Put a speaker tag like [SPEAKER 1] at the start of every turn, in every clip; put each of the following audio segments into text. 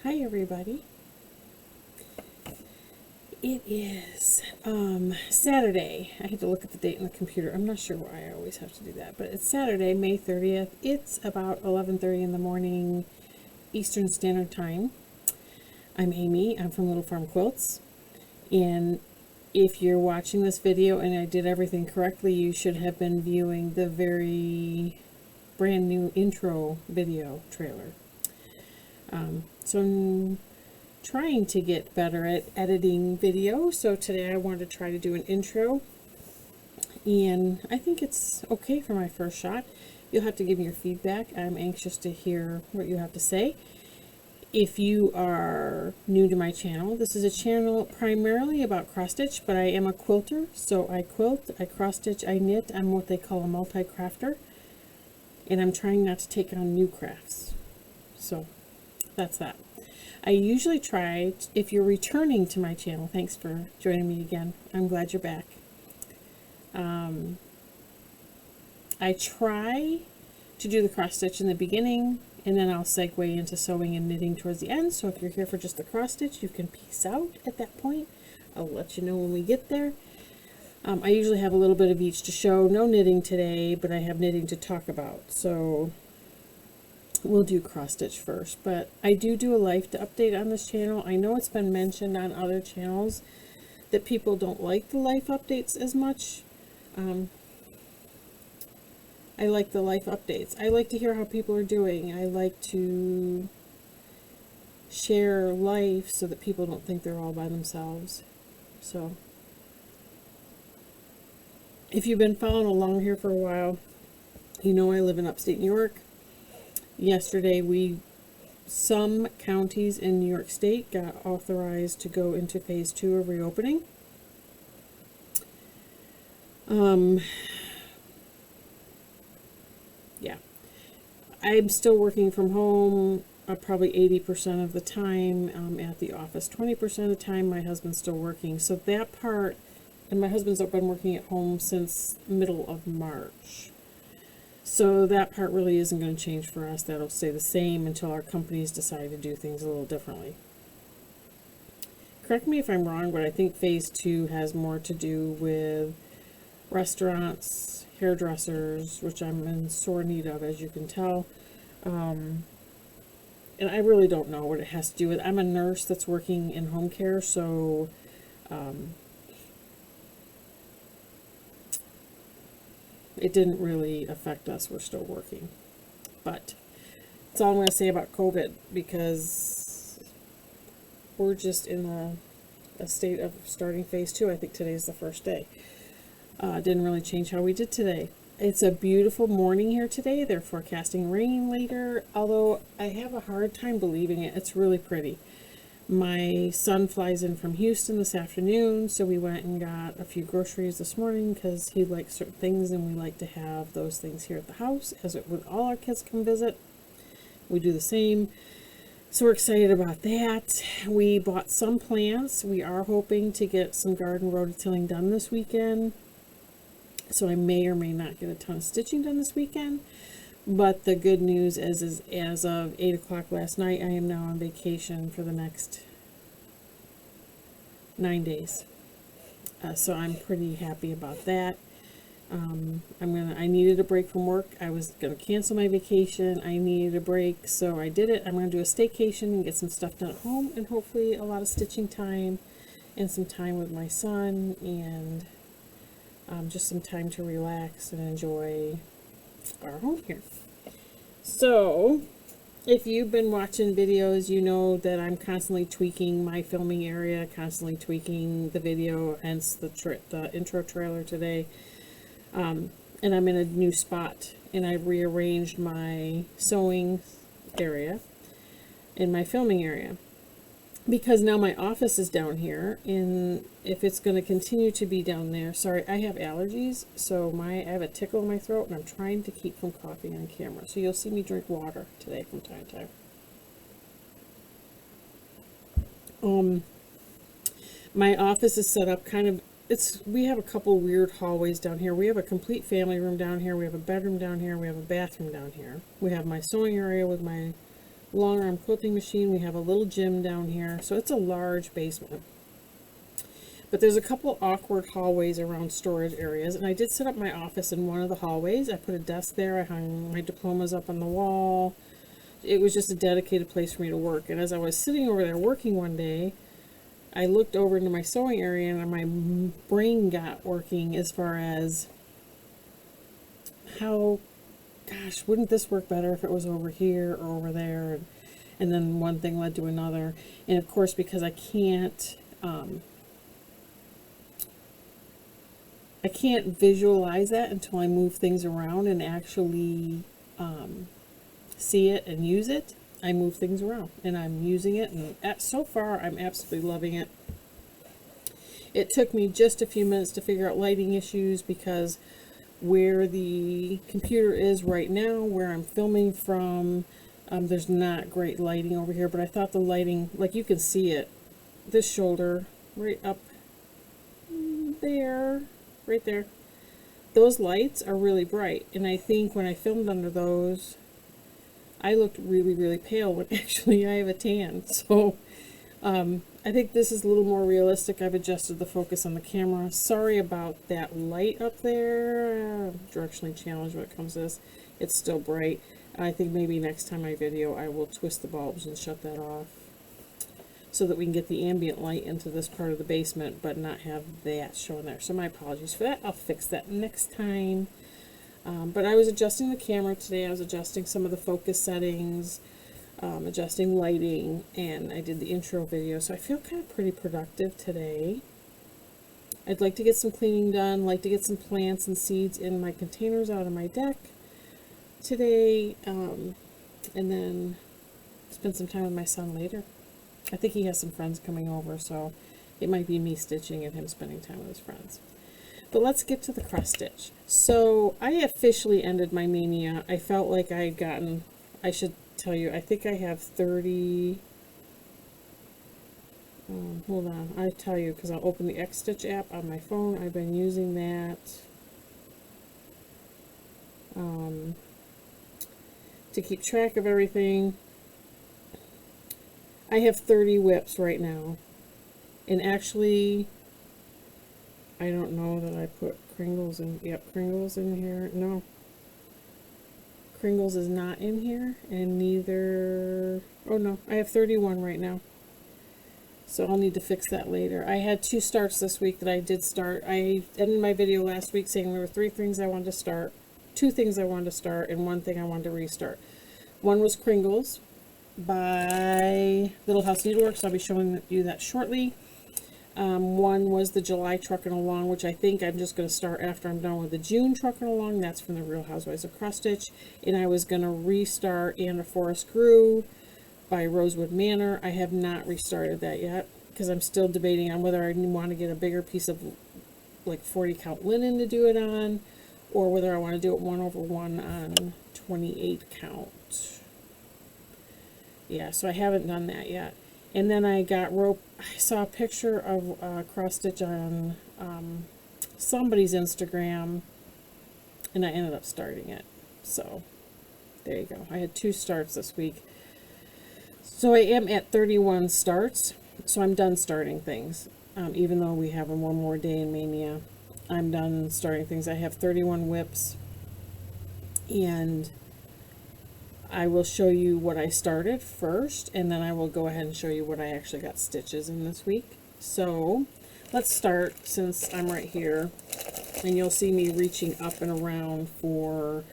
[SPEAKER 1] Hi everybody. It is Saturday. I had to look at the date on the computer. I'm not sure why I always have to do that, but it's Saturday, May 30th. It's about 11:30 in the morning Eastern Standard Time. I'm Amy. I'm from Little Farm Quilts. And if you're watching this video and I did everything correctly, you should have been viewing the very brand new intro video trailer. So I'm trying to get better at editing video, so today I wanted to try to do an intro, and I think it's okay for my first shot. You'll have to give me your feedback. I'm anxious to hear what you have to say. If you are new to my channel, this is a channel primarily about cross stitch, but I am a quilter, so I quilt, I cross stitch, I knit. I'm what they call a multi-crafter, and I'm trying not to take on new crafts. So that's that. I usually try, if you're returning to my channel, thanks for joining me again. I'm glad you're back. I try to do the cross stitch in the beginning, and then I'll segue into sewing and knitting towards the end. So if you're here for just the cross stitch, you can peace out at that point. I'll let you know when we get there. I usually have a little bit of each to show. No knitting today, but I have knitting to talk about. So we'll do cross stitch first, but I do a life update on this channel. I know it's been mentioned on other channels that people don't like the life updates as much. I like the life updates. I like to hear how people are doing. I like to share life so that people don't think they're all by themselves. So if you've been following along here for a while, you know I live in upstate New York. Yesterday, some counties in New York State got authorized to go into phase 2 of reopening. Yeah. I'm still working from home probably 80% of the time, at the office 20% of the time. My husband's still working. So that part, and my husband's been working at home since middle of March. So that part really isn't going to change for us. That'll stay the same until our companies decide to do things a little differently. Correct me if I'm wrong, but I think phase 2 has more to do with restaurants, hairdressers, which I'm in sore need of, as you can tell. And I really don't know what it has to do with. I'm a nurse that's working in home care, so it didn't really affect us. We're still working. But that's all I'm going to say about COVID, because we're just in a state of starting phase 2. I think today's the first day. Didn't really change how we did today. It's a beautiful morning here today. They're forecasting rain later, although I have a hard time believing it. It's really pretty. My son flies in from Houston this afternoon, so we went and got a few groceries this morning because he likes certain things, and we like to have those things here at the house as when all our kids come visit. We do the same. So we're excited about that. We bought some plants. We are hoping to get some garden rototilling done this weekend. So I may or may not get a ton of stitching done this weekend. But the good news is as of 8 o'clock last night, I am now on vacation for the next 9 days. So I'm pretty happy about that. I needed a break from work. I was going to cancel my vacation. I needed a break, so I did it. I'm going to do a staycation and get some stuff done at home, and hopefully a lot of stitching time and some time with my son, and just some time to relax and enjoy our home here. So if you've been watching videos, you know that I'm constantly tweaking my filming area, constantly tweaking the video, hence the intro trailer today. And I'm in a new spot, and I've rearranged my sewing area and my filming area, because now my office is down here, and if it's going to continue to be down there, sorry, I have allergies, so I have a tickle in my throat, and I'm trying to keep from coughing on camera, so you'll see me drink water today from time to time. My office is set up kind of, we have a couple weird hallways down here. We have a complete family room down here, we have a bedroom down here, we have a bathroom down here. We have my sewing area with my long arm quilting machine. We have a little gym down here. So it's a large basement. But there's a couple awkward hallways around storage areas, and I did set up my office in one of the hallways. I put a desk there, I hung my diplomas up on the wall. It was just a dedicated place for me to work. And as I was sitting over there working one day, I looked over into my sewing area, and my brain got working as far as how, gosh, wouldn't this work better if it was over here or over there? And then one thing led to another. And of course, because I can't visualize that until I move things around and actually see it and use it. I move things around and I'm using it, and so far I'm absolutely loving it. It took me just a few minutes to figure out lighting issues, because where the computer is right now, where I'm filming from, there's not great lighting over here, but I thought the lighting, like you can see it, this shoulder right up there, right there, those lights are really bright, and I think when I filmed under those, I looked really, really pale when actually I have a tan. So I think this is a little more realistic. I've adjusted the focus on the camera. Sorry about that light up there. I'm directionally challenged when it comes to this. It's still bright. I think maybe next time I video, I will twist the bulbs and shut that off so that we can get the ambient light into this part of the basement, but not have that showing there. So my apologies for that. I'll fix that next time. But I was adjusting the camera today. I was adjusting some of the focus settings, adjusting lighting, and I did the intro video. So I feel kind of pretty productive today. I'd like to get some cleaning done, like to get some plants and seeds in my containers out of my deck today, and then spend some time with my son later. I think he has some friends coming over, so it might be me stitching and him spending time with his friends. But let's get to the cross stitch. So I officially ended my mania. I felt like I had gotten, I should tell you, I think I have 30, hold on, I tell you, because I'll open the X Stitch app on my phone. I've been using that to keep track of everything. I have 30 whips right now, and actually, I don't know that I put Kringles in. Yep, Kringles in here. No, Kringles is not in here, and neither. Oh no, I have 31 right now. So I'll need to fix that later. I had 2 starts this week that I did start. I ended my video last week saying there were 3 things I wanted to start, 2 things I wanted to start, and 1 thing I wanted to restart. One was Kringles by Little House Needleworks. I'll be showing you that shortly. One was the July Truckin' Along, which I think I'm just going to start after I'm done with the June Truckin' Along. That's from the Real Housewives of Cross Stitch. And I was going to restart And a Forest Grew by Rosewood Manor. I have not restarted that yet, because I'm still debating on whether I want to get a bigger piece of like 40 count linen to do it on, or whether I want to do it 1/1 on 28 count. Yeah, so I haven't done that yet. And then I got rope. I saw a picture of cross stitch on somebody's Instagram, and I ended up starting it. So there you go. I had 2 starts this week. So I am at 31 starts. So I'm done starting things. Even though we have one more day in Mania, I'm done starting things. I have 31 whips, and I will show you what I started first, and then I will go ahead and show you what I actually got stitches in this week. So let's start, since I'm right here, and you'll see me reaching up and around for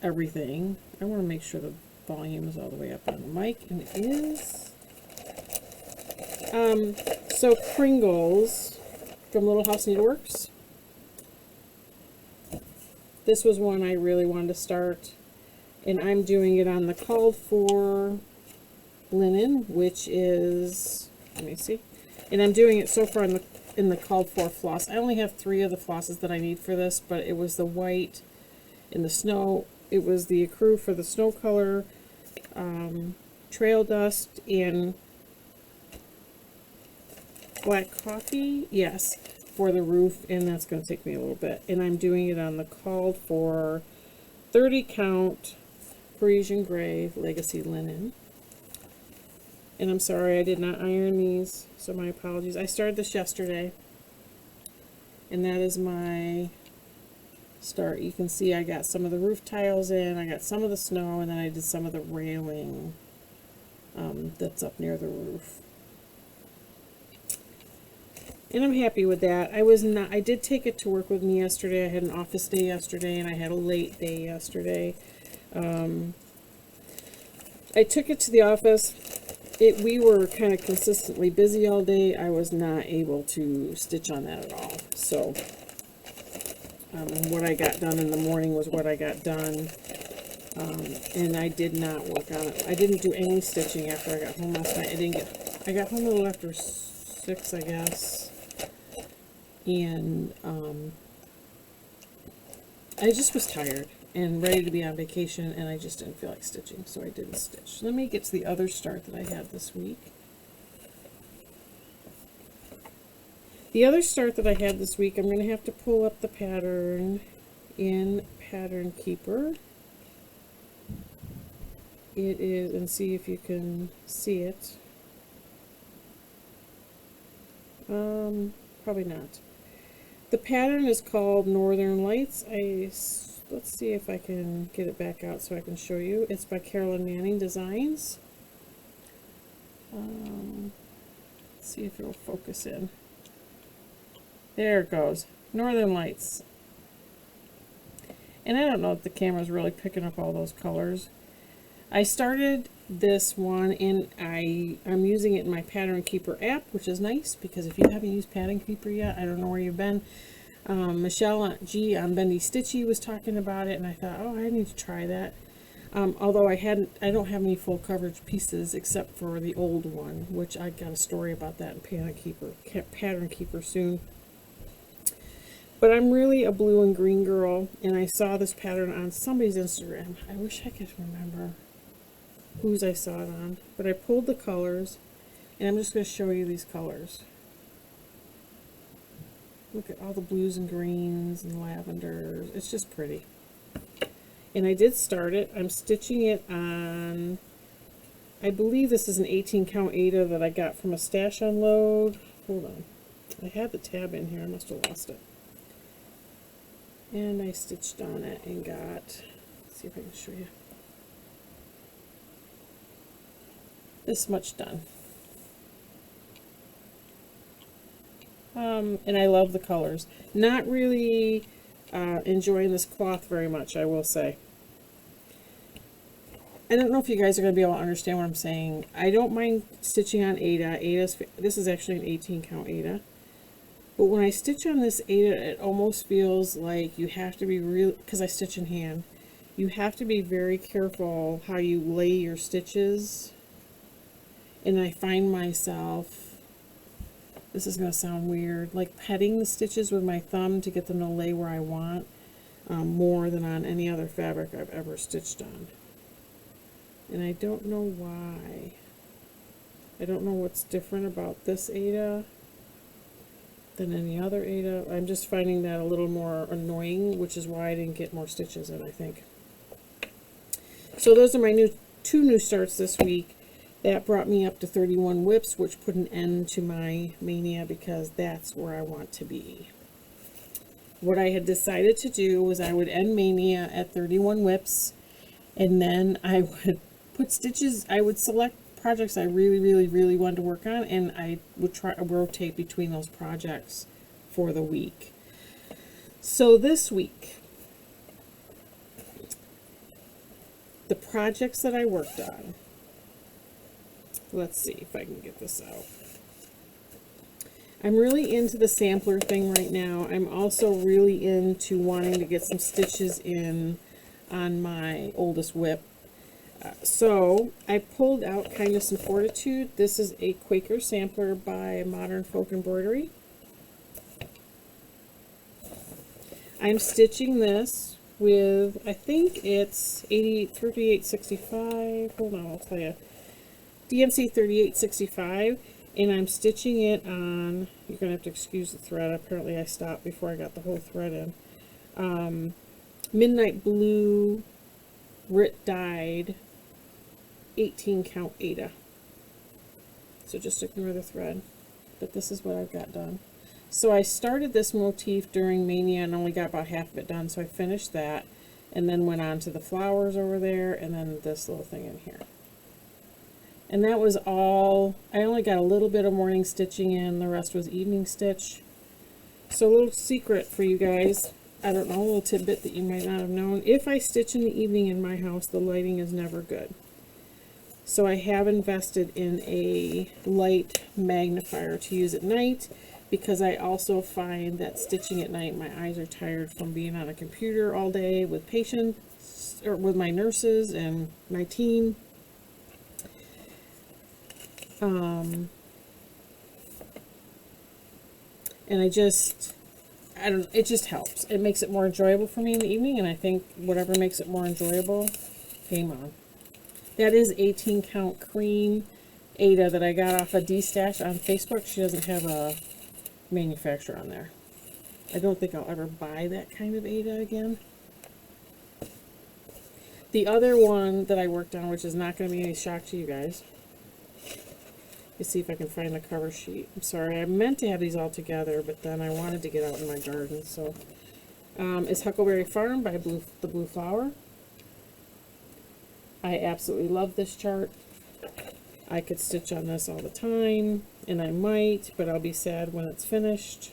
[SPEAKER 1] everything. I want to make sure the volume is all the way up on the mic, and it is. So Kringles from Little House Needleworks. This was one I really wanted to start. And I'm doing it on the called for linen, which is, let me see, and I'm doing it so far in the called for floss. I only have 3 of the flosses that I need for this, but it was the white and the snow. It was the ecru for the snow color, trail dust, and black coffee, yes, for the roof, and that's going to take me a little bit. And I'm doing it on the called for 30 count Parisian Gray Legacy Linen. And I'm sorry I did not iron these, so my apologies. I started this yesterday, and that is my start. You can see I got some of the roof tiles in, I got some of the snow, and then I did some of the railing that's up near the roof. And I'm happy with that. I did take it to work with me yesterday. I had an office day yesterday, and I had a late day yesterday. I took it to the office. We were kind of consistently busy all day. I was not able to stitch on that at all. So, what I got done in the morning was what I got done. And I did not work on it. I didn't do any stitching after I got home last night. I got home a little after 6, I guess. And, I just was tired and ready to be on vacation, and I just didn't feel like stitching, so I didn't stitch. Let me get to the other start that I had this week. The other start that I had this week, I'm going to have to pull up the pattern in Pattern Keeper. It is, and see if you can see it. Probably not. The pattern is called Northern Lights. Let's see if I can get it back out so I can show you. It's by Carolyn Manning Designs. Let's see if it will focus in. There it goes. Northern Lights. And I don't know if the camera's really picking up all those colors. I started this one, and I'm using it in my Pattern Keeper app, which is nice, because if you haven't used Pattern Keeper yet, I don't know where you've been. Michelle G on Bendy Stitchy was talking about it, and I thought, oh, I need to try that. Although I don't have any full coverage pieces except for the old one, which I got a story about that in Pattern Keeper soon. But I'm really a blue and green girl, and I saw this pattern on somebody's Instagram. I wish I could remember whose I saw it on, but I pulled the colors, and I'm just going to show you these colors. Look at all the blues and greens and lavenders. It's just pretty. And I did start it. I'm stitching it on, I believe this is an 18 count Aida that I got from a stash unload. Hold on. I had the tab in here. I must have lost it. And I stitched on it and got, let's see if I can show you, this much done. And I love the colors. Not really enjoying this cloth very much, I will say. I don't know if you guys are going to be able to understand what I'm saying. I don't mind stitching on Aida. This is actually an 18 count Aida. But when I stitch on this Aida, it almost feels like you have to be real, because I stitch in hand, you have to be very careful how you lay your stitches. And I find myself, this is going to sound weird, like petting the stitches with my thumb to get them to lay where I want, more than on any other fabric I've ever stitched on. And I don't know why. I don't know what's different about this Aida than any other Aida. I'm just finding that a little more annoying, which is why I didn't get more stitches in, I think. So those are my two new starts this week. That brought me up to 31 whips, which put an end to my mania, because that's where I want to be. What I had decided to do was I would end mania at 31 whips, and then I would put stitches, I would select projects I really wanted to work on, and I would try to rotate between those projects for the week. So this week, the projects that I worked on, let's see if I can get this out. I'm really into the sampler thing right now. I'm also really into wanting to get some stitches in on my oldest whip. So I pulled out Kindness and Fortitude. This is a Quaker sampler by Modern Folk Embroidery. I'm stitching this with, I think it's 3865. Hold on, I'll tell you. DMC 3865, and I'm stitching it on, you're going to have to excuse the thread, apparently I stopped before I got the whole thread in, Midnight Blue grit dyed 18 count Ada. So just ignore the thread. But this is what I've got done. So I started this motif during Mania and only got about half of it done. So I finished that and then went on to the flowers over there and then this little thing in here. And that was all. I only got a little bit of morning stitching in. The rest was evening stitch. So a little secret for you guys. I don't know, a little tidbit that you might not have known. If I stitch in the evening in my house, the lighting is never good. So I have invested in a light magnifier to use at night, because I also find that stitching at night, my eyes are tired from being on a computer all day with patients, or with my nurses and my team. And I don't know, it just helps. It makes it more enjoyable for me in the evening, and I think whatever makes it more enjoyable, game on. That is 18 count cream Ada that I got off a D-Stash on Facebook. She doesn't have a manufacturer on there. I don't think I'll ever buy that kind of Ada again. The other one that I worked on, which is not going to be any shock to you guys. Let's see if I can find the cover sheet. I'm sorry, I meant to have these all together, but then I wanted to get out in my garden. So, it's Huckleberry Farm by the Blue Flower. I absolutely love this chart. I could stitch on this all the time, and I might, but I'll be sad when it's finished.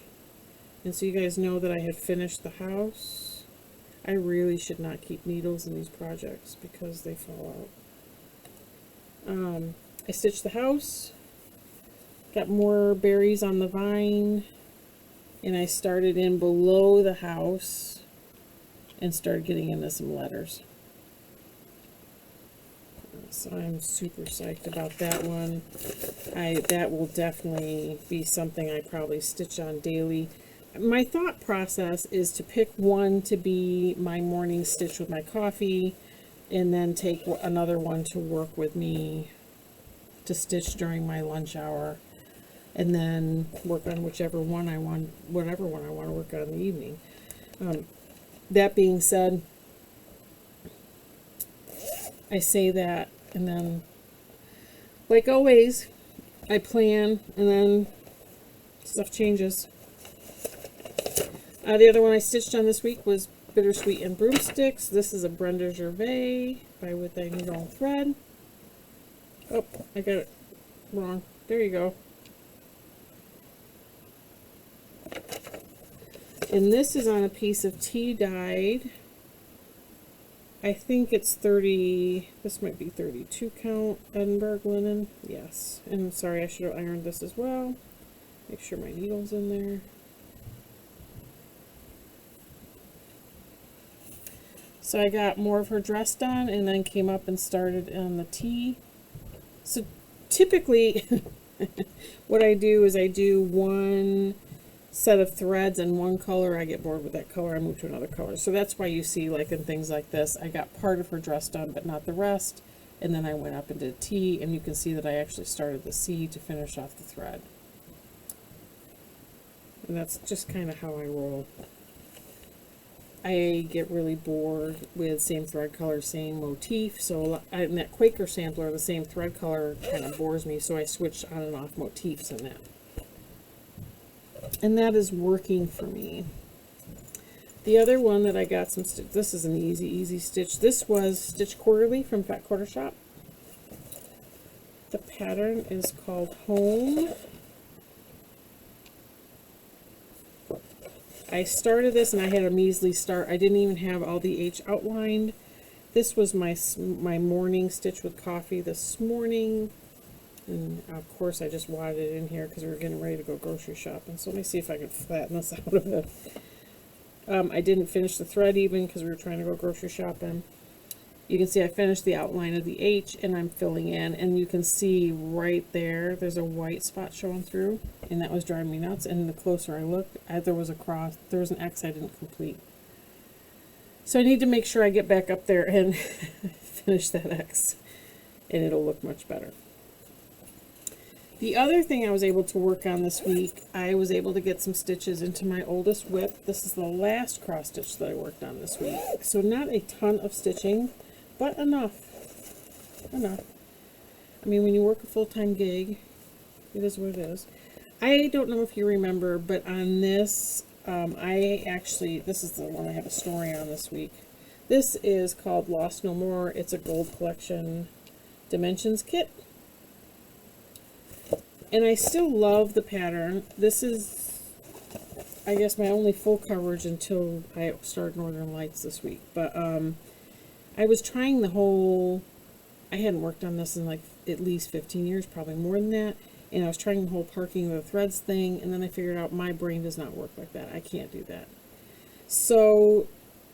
[SPEAKER 1] And so you guys know that I have finished the house. I really should not keep needles in these projects because they fall out. I stitched the house, got more berries on the vine, and I started in below the house and started getting into some letters. So I'm super psyched about that one. That will definitely be something I probably stitch on daily. My thought process is to pick one to be my morning stitch with my coffee, and then take another one to work with me to stitch during my lunch hour, and then work on whatever one I want to work on in the evening. That being said, I say that, and then, like always, I plan, and then stuff changes. The other one I stitched on this week was Bittersweet and Broomsticks. This is a Brenda Gervais by With a Needle and Thread. Oh, I got it wrong. There you go. And this is on a piece of tea dyed. I think it's 30, this might be 32 count Edinburgh linen. Yes. And sorry, I should have ironed this as well. Make sure my needle's in there. So I got more of her dress done and then came up and started on the tea. So typically what I do is I do one set of threads in one color. I get bored with that color, I move to another color. So that's why you see, like in things like this, I got part of her dress done but not the rest, and then I went up and did tea, and you can see that I actually started the C to finish off the thread. And that's just kind of how I roll. I get really bored with same thread color, same motif, so in that Quaker sampler, the same thread color kind of bores me, so I switched on and off motifs in that. And that is working for me. The other one that I got some stitch, this is an easy stitch. This was Stitch Quarterly from Fat Quarter Shop. The pattern is called Home. I started this and I had a measly start. I didn't even have all the H outlined. This was my morning stitch with coffee this morning. And of course I just wadded it in here because we were getting ready to go grocery shopping. So let me see if I can flatten this out a bit. I didn't finish the thread even because we were trying to go grocery shopping. You can see I finished the outline of the H and I'm filling in. And you can see right there, there's a white spot showing through. And that was driving me nuts. And the closer I looked, there was a cross. There was an X I didn't complete. So I need to make sure I get back up there and finish that X. And it'll look much better. The other thing I was able to work on this week, I was able to get some stitches into my oldest whip. This is the last cross stitch that I worked on this week. So not a ton of stitching, but enough. Enough. I mean, when you work a full-time gig, it is what it is. I don't know if you remember, but on this, this is the one I have a story on this week. This is called Lost No More. It's a gold collection dimensions kit. And I still love the pattern. This is, I guess, my only full coverage until I start Northern Lights this week. But I was trying I hadn't worked on this in like at least 15 years, probably more than that. And I was trying the whole parking of the threads thing, and then I figured out my brain does not work like that. I can't do that. So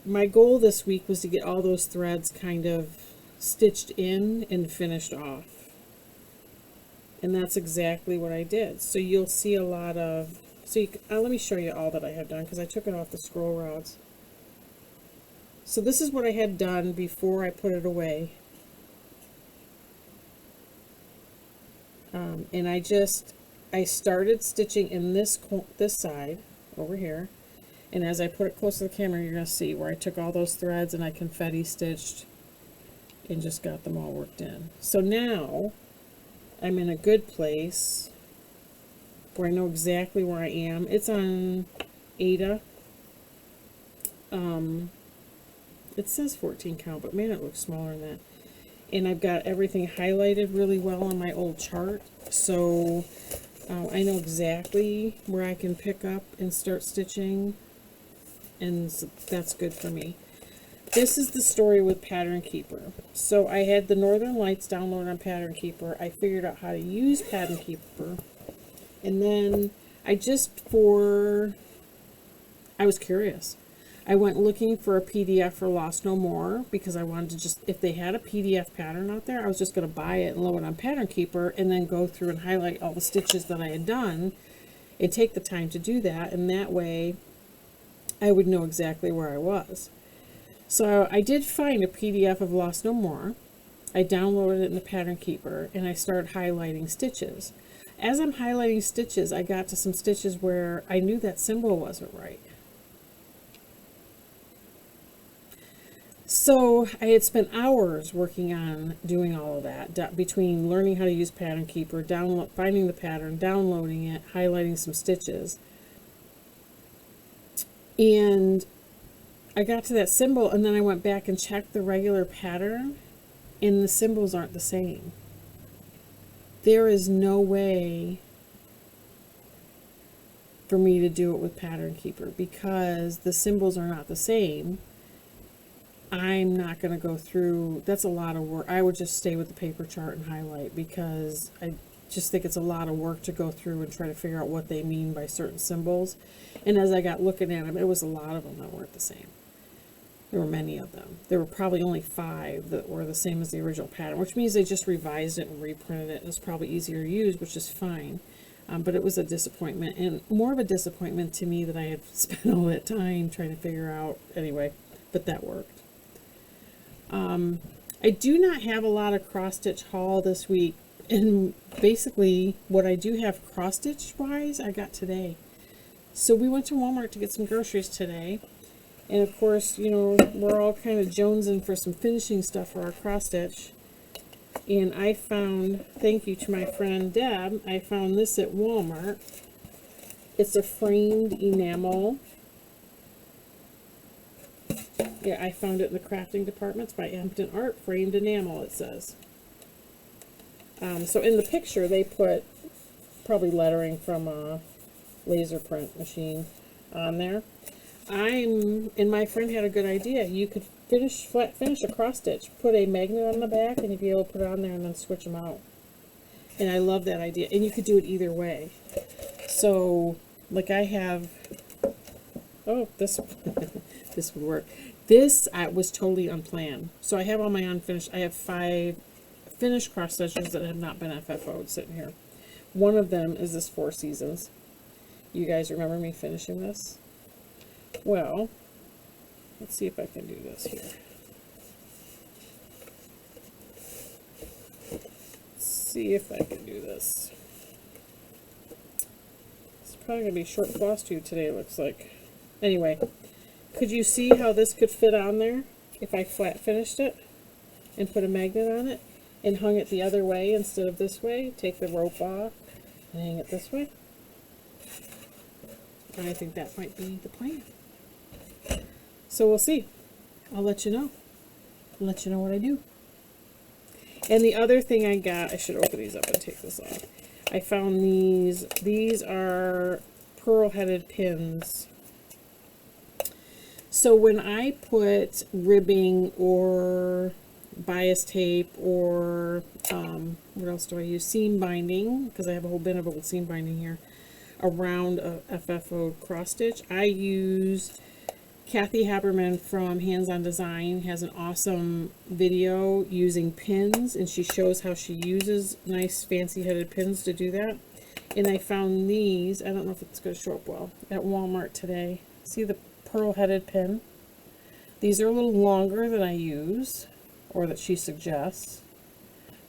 [SPEAKER 1] my goal this week was to get all those threads kind of stitched in and finished off. And that's exactly what I did. So you'll see a lot of, let me show you all that I have done, because I took it off the scroll rods. So this is what I had done before I put it away. And I started stitching in this side over here. And as I put it close to the camera, you're going to see where I took all those threads and I confetti stitched and just got them all worked in. So now I'm in a good place where I know exactly where I am. It's on Ada. It says 14 count, but man, it looks smaller than that. And I've got everything highlighted really well on my old chart. So I know exactly where I can pick up and start stitching. And so that's good for me. This is the story with Pattern Keeper. So I had the Northern Lights download on Pattern Keeper. I figured out how to use Pattern Keeper. And then I was curious. I went looking for a PDF for Lost No More because I wanted to if they had a PDF pattern out there, I was just going to buy it and load it on Pattern Keeper and then go through and highlight all the stitches that I had done and take the time to do that. And that way I would know exactly where I was. So I did find a PDF of Lost No More. I downloaded it in the Pattern Keeper and I started highlighting stitches. As I'm highlighting stitches, I got to some stitches where I knew that symbol wasn't right. So I had spent hours working on doing all of that, between learning how to use Pattern Keeper, finding the pattern, downloading it, highlighting some stitches. And I got to that symbol, and then I went back and checked the regular pattern, and the symbols aren't the same. There is no way for me to do it with Pattern Keeper because the symbols are not the same. I'm not going to go through, that's a lot of work. I would just stay with the paper chart and highlight because I just think it's a lot of work to go through and try to figure out what they mean by certain symbols. And as I got looking at them, it was a lot of them that weren't the same. There were many of them. There were probably only 5 that were the same as the original pattern, which means they just revised it and reprinted it. And it's probably easier to use, which is fine. But it was a disappointment, and more of a disappointment to me that I had spent all that time trying to figure out anyway, but that worked. I do not have a lot of cross-stitch haul this week, and basically what I do have cross-stitch wise I got today. So we went to Walmart to get some groceries today, and of course, you know, we're all kind of jonesing for some finishing stuff for our cross-stitch. And I found, thank you to my friend Deb, I found this at Walmart. It's a framed enamel. Yeah, I found it in the crafting departments by Hampton Art, framed enamel, it says. So in the picture, they put probably lettering from a laser print machine on there. And my friend had a good idea. You could flat finish a cross stitch, put a magnet on the back, and you'd be able to put it on there and then switch them out. And I love that idea. And you could do it either way. So, like I have, oh, this this would work. This was totally unplanned. So I have all my unfinished. I have 5 finished cross stitches that have not been FFO'd sitting here. One of them is this 4 Seasons. You guys remember me finishing this? Well, let's see if I can do this here. Let's see if I can do this. It's probably going to be short Flosstube today, it looks like. Anyway, could you see how this could fit on there if I flat finished it? and put a magnet on it and hung it the other way instead of this way, take the rope off and hang it this way. And I think that might be the plan. So we'll see. I'll let you know. I'll let you know what I do. And the other thing I got, I should open these up and take this off. I found these. These are pearl-headed pins. So when I put ribbing or bias tape or what else do I use? Seam binding, because I have a whole bin of old seam binding here, around a FFO cross stitch, I use Kathy Haberman from Hands On Design has an awesome video using pins, and she shows how she uses nice fancy headed pins to do that. And I found these, I don't know if it's going to show up well, at Walmart today. See the pearl headed pin? These are a little longer than I use, or that she suggests.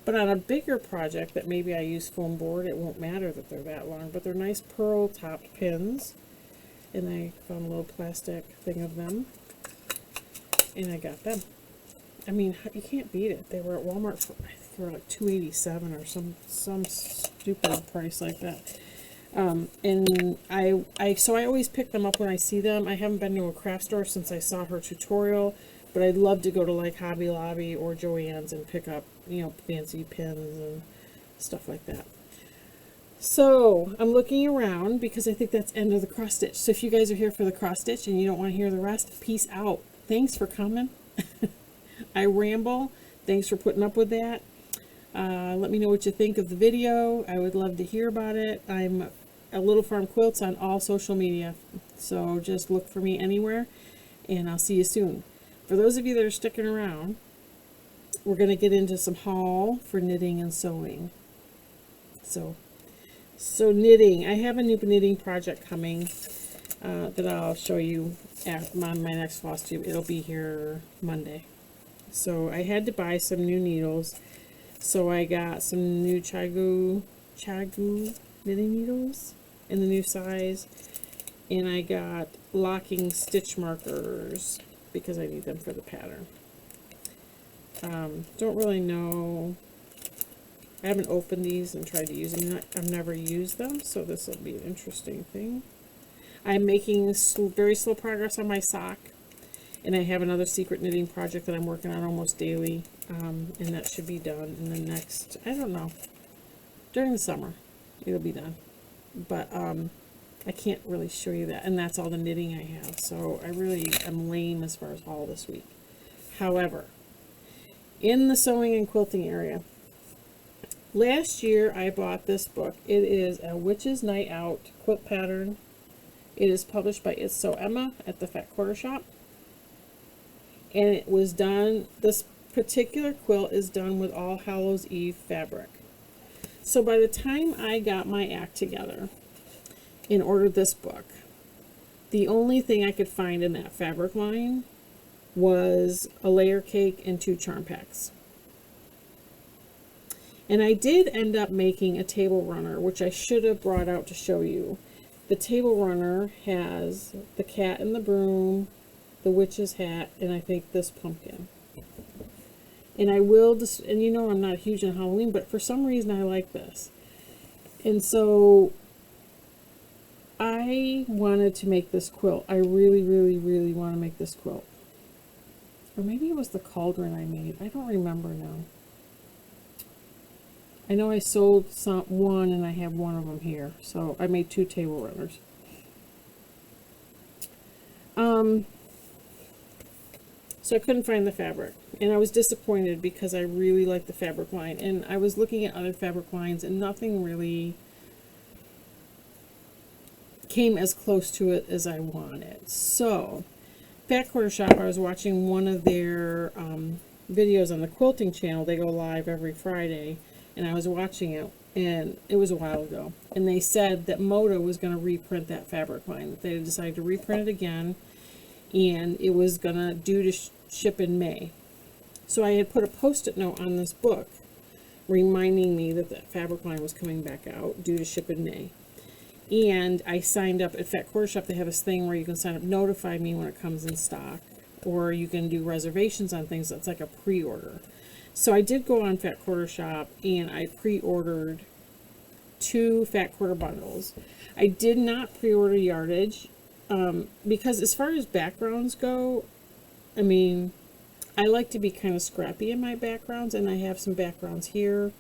[SPEAKER 1] But on a bigger project that maybe I use foam board, it won't matter that they're that long. But they're nice pearl topped pins. And I found a little plastic thing of them, and I got them. I mean, you can't beat it. They were at Walmart for, I think they were like $2.87 or some stupid price like that. And so I always pick them up when I see them. I haven't been to a craft store since I saw her tutorial, but I'd love to go to like Hobby Lobby or Joann's and pick up, you know, fancy pins and stuff like that. So I'm looking around because I think that's end of the cross stitch. So if you guys are here for the cross stitch and you don't want to hear the rest, peace out. Thanks for coming. I ramble. Thanks for putting up with that. Let me know what you think of the video. I would love to hear about it. I'm a Little Farm Quilts on all social media. So just look for me anywhere, and I'll see you soon. For those of you that are sticking around, we're going to get into some haul for knitting and sewing. So knitting, I have a new knitting project coming that I'll show you on my next Flosstube. It'll be here Monday. So I had to buy some new needles. So I got some new Chagu knitting needles in the new size. And I got locking stitch markers because I need them for the pattern. Don't really know. I haven't opened these and tried to use them. I've never used them, so this will be an interesting thing. I'm making very slow progress on my sock, and I have another secret knitting project that I'm working on almost daily, and that should be done in the next, I don't know, during the summer it'll be done. But I can't really show you that, and that's all the knitting I have, so I really am lame as far as haul this week. However, in the sewing and quilting area, last year I bought this book. It is a Witch's Night Out quilt pattern. It is published by It's So Emma at the Fat Quarter Shop. And it was done, this particular quilt is done with all Hallows Eve fabric. So by the time I got my act together and ordered this book, the only thing I could find in that fabric line was a layer cake and 2 charm packs. And I did end up making a table runner, which I should have brought out to show you. The table runner has the cat and the broom, the witch's hat, and I think this pumpkin. And I will just, and you know I'm not huge on Halloween, but for some reason I like this. And so I wanted to make this quilt. I really, really, really want to make this quilt. Or maybe it was the cauldron I made. I don't remember now. I know I sold one and I have one of them here. So I made 2 table runners. So I couldn't find the fabric. And I was disappointed because I really liked the fabric line. And I was looking at other fabric lines and nothing really came as close to it as I wanted. So, Fat Quarter Shop, I was watching one of their videos on the quilting channel. They go live every Friday. And I was watching it, and it was a while ago. And they said that Moda was going to reprint that fabric line. That they decided to reprint it again, and it was going to due to ship in May. So I had put a post-it note on this book reminding me that the fabric line was coming back out, due to ship in May. And I signed up at Fat Quarter Shop. They have this thing where you can sign up, notify me when it comes in stock. or you can do reservations on things. That's like a pre-order. So I did go on Fat Quarter Shop and I pre-ordered 2 Fat Quarter bundles. I did not pre-order yardage because as far as backgrounds go, I mean, I like to be kind of scrappy in my backgrounds, and I have some backgrounds here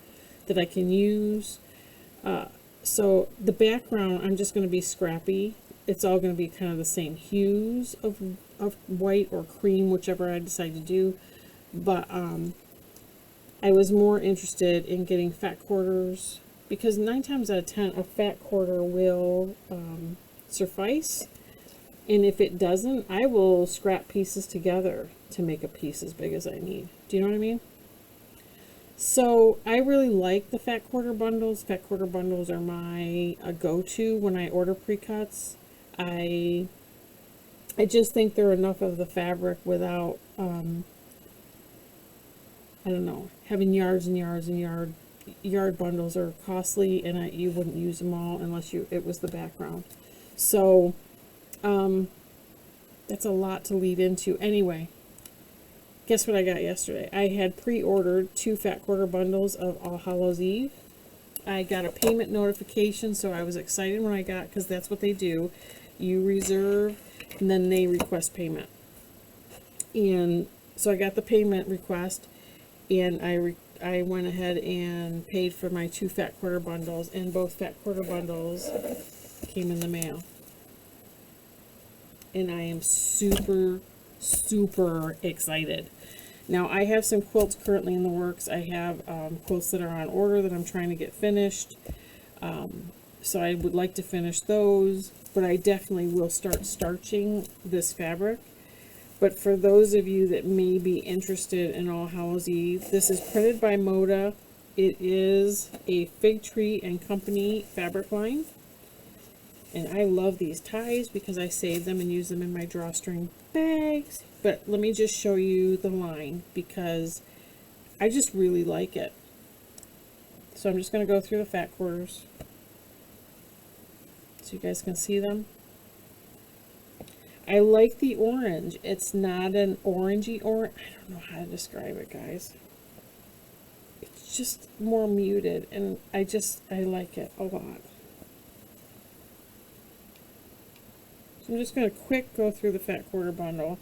[SPEAKER 1] that I can use. So the background, I'm just going to be scrappy. It's all going to be kind of the same hues of white or cream, whichever I decide to do. But I was more interested in getting fat quarters because 9 times out of 10, a fat quarter will suffice. And if it doesn't, I will scrap pieces together to make a piece as big as I need. Do you know what I mean? So I really like the Fat Quarter bundles. Fat Quarter bundles are my go-to when I order pre-cuts. I just think they're enough of the fabric without, I don't know, having yards and yards and yard bundles are costly, and you wouldn't use them all unless it was the background. So that's a lot to lead into. Anyway, guess what I got yesterday? I had pre-ordered 2 Fat Quarter bundles of All Hallows Eve. I got a payment notification, so I was excited when I got, because that's what they do. You reserve, and then they request payment. And so I got the payment request, and I went ahead and paid for my 2 Fat Quarter bundles, and both Fat Quarter bundles came in the mail. And I am super, super excited. Now, I have some quilts currently in the works. I have quilts that are on order that I'm trying to get finished. So I would like to finish those, but I definitely will start starching this fabric. But for those of you that may be interested in All Hallows Eve, this is printed by Moda. It is a Fig Tree and Company fabric line. And I love these ties because I save them and use them in my drawstring bags. But let me just show you the line because I just really like it. So I'm just going to go through the fat quarters so you guys can see them. I like the orange. It's not an orangey orange. I don't know how to describe it, guys. It's just more muted, and I like it a lot. So I'm just going to quick go through the Fat Quarter bundle.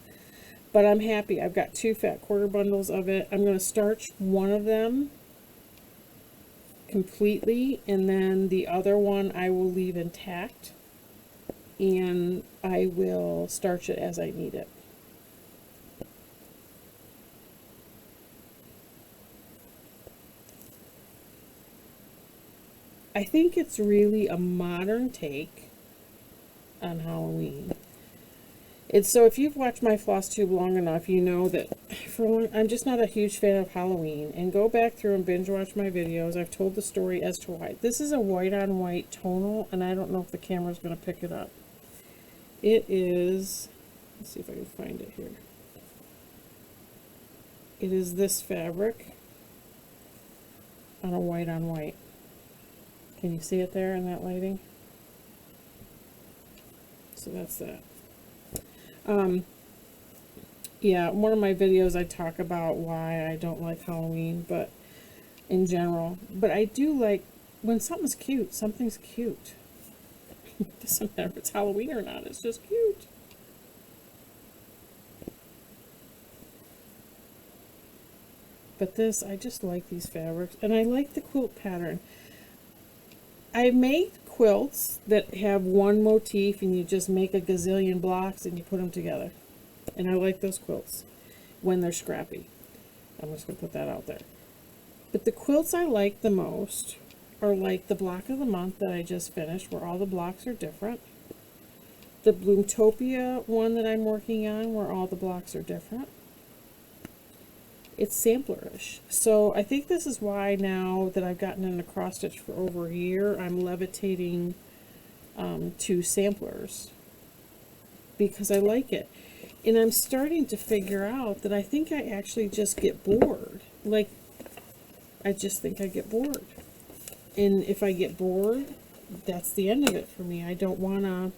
[SPEAKER 1] But I'm happy. I've got 2 Fat Quarter bundles of it. I'm going to starch one of them completely, and then the other one I will leave intact. And I will starch it as I need it. I think it's really a modern take on Halloween. So if you've watched my Flosstube long enough, you know that I'm just not a huge fan of Halloween. And go back through and binge watch my videos. I've told the story as to why. This is a white on white tonal, and I don't know if the camera's going to pick it up. It is, let's see if I can find it here. It is this fabric on a white on white. Can you see it there in that lighting? So that's that. Yeah, one of my videos I talk about why I don't like Halloween, but in general. But I do like, when something's cute, something's cute. It doesn't matter if it's Halloween or not, it's just cute. But this, I just like these fabrics, and I like the quilt pattern. I made quilts that have one motif, and you just make a gazillion blocks and you put them together. And I like those quilts when they're scrappy. I'm just going to put that out there. But the quilts I like the most are like the block of the month that I just finished, where all the blocks are different. The Bloomtopia one that I'm working on, where all the blocks are different. It's samplerish. So I think this is why now that I've gotten into cross stitch for over a year, I'm levitating to samplers because I like it. And I'm starting to figure out that I think I actually just get bored. Like, I just think I get bored. And if I get bored, that's the end of it for me. I don't want to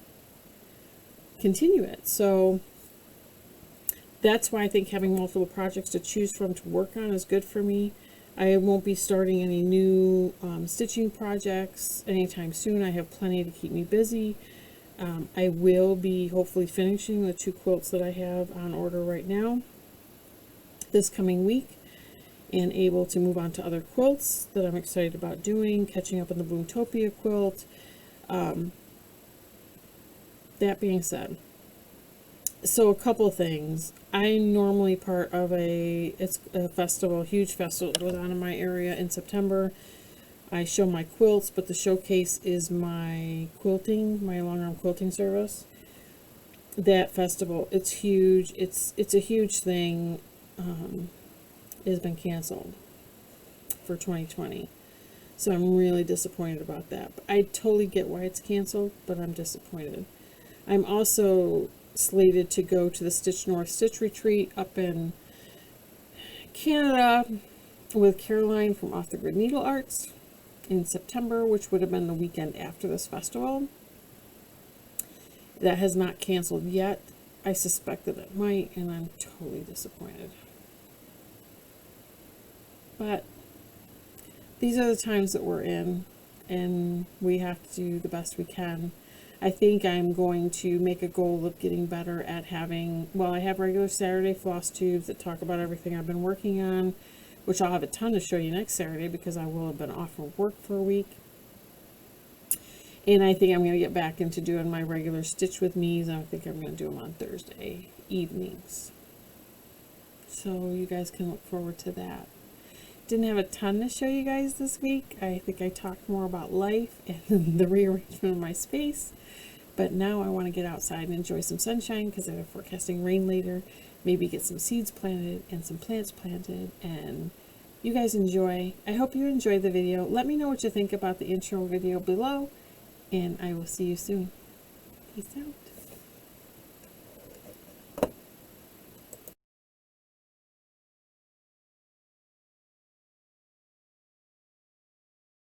[SPEAKER 1] continue it. So that's why I think having multiple projects to choose from to work on is good for me. I won't be starting any new stitching projects anytime soon. I have plenty to keep me busy. I will be hopefully finishing the 2 quilts that I have on order right now this coming week, and able to move on to other quilts that I'm excited about doing, catching up on the Bloomtopia quilt. That being said, so a couple things. I'm normally part of it's a festival, a huge festival that goes on in my area in September. I show my quilts, but the showcase is my quilting, my long arm quilting service. That festival, it's huge. It's a huge thing. It has been canceled for 2020. So I'm really disappointed about that. But I totally get why it's canceled, but I'm disappointed. I'm also slated to go to the Stitch North Stitch Retreat up in Canada with Caroline from Off the Grid Needle Arts in September, which would have been the weekend after this festival. That has not canceled yet. I suspect that it might, and I'm totally disappointed. But these are the times that we're in, and we have to do the best we can. I think I'm going to make a goal of getting better at having, well, I have regular Saturday floss tubes that talk about everything I've been working on, which I'll have a ton to show you next Saturday because I will have been off of work for a week. And I think I'm going to get back into doing my regular Stitch With Me's. I think I'm going to do them on Thursday evenings. So you guys can look forward to that. Didn't have a ton to show you guys this week. I think I talked more about life and the rearrangement of my space. But now I want to get outside and enjoy some sunshine because they're forecasting rain later. Maybe get some seeds planted and some plants planted. And you guys enjoy. I hope you enjoyed the video. Let me know what you think about the intro video below. And I will see you soon. Peace out.